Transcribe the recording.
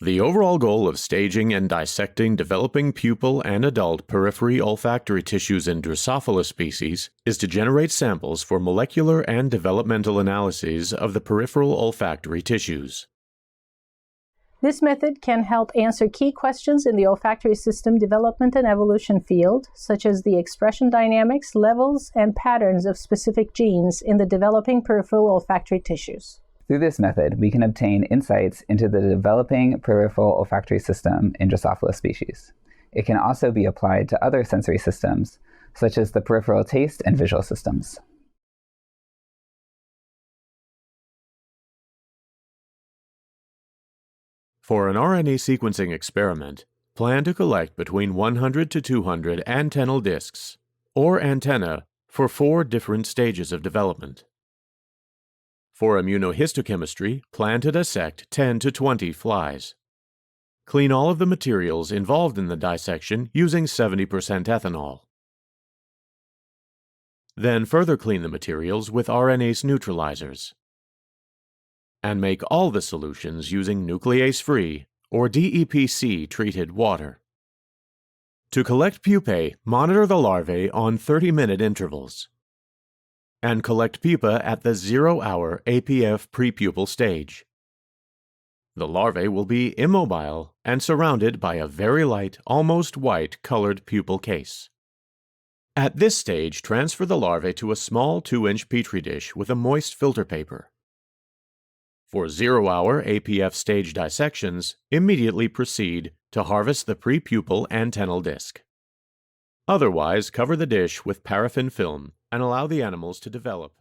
The overall goal of staging and dissecting developing pupil and adult periphery olfactory tissues in Drosophila species is to generate samples for molecular and developmental analyses of the peripheral olfactory tissues. This method can help answer key questions in the olfactory system development and evolution field, such as the expression dynamics, levels, and patterns of specific genes in the developing peripheral olfactory tissues. Through this method, we can obtain insights into the developing peripheral olfactory system in Drosophila species. It can also be applied to other sensory systems, such as the peripheral taste and visual systems. For an RNA sequencing experiment, plan to collect between 100 to 200 antennal discs, or antenna, for 4 different stages of development. For immunohistochemistry, plan to dissect 10 to 20 flies. Clean all of the materials involved in the dissection using 70% ethanol. Then further clean the materials with RNase neutralizers. And make all the solutions using nuclease-free, or DEPC treated water. To collect pupae, monitor the larvae on 30-minute intervals. And collect pupa at the 0-hour APF prepupal stage. The larvae will be immobile and surrounded by a very light, almost white colored pupal case. At this stage, transfer the larvae to a small 2-inch petri dish with a moist filter paper. For 0-hour APF stage dissections, immediately proceed to harvest the prepupal antennal disc. Otherwise, cover the dish with paraffin film and allow the animals to develop.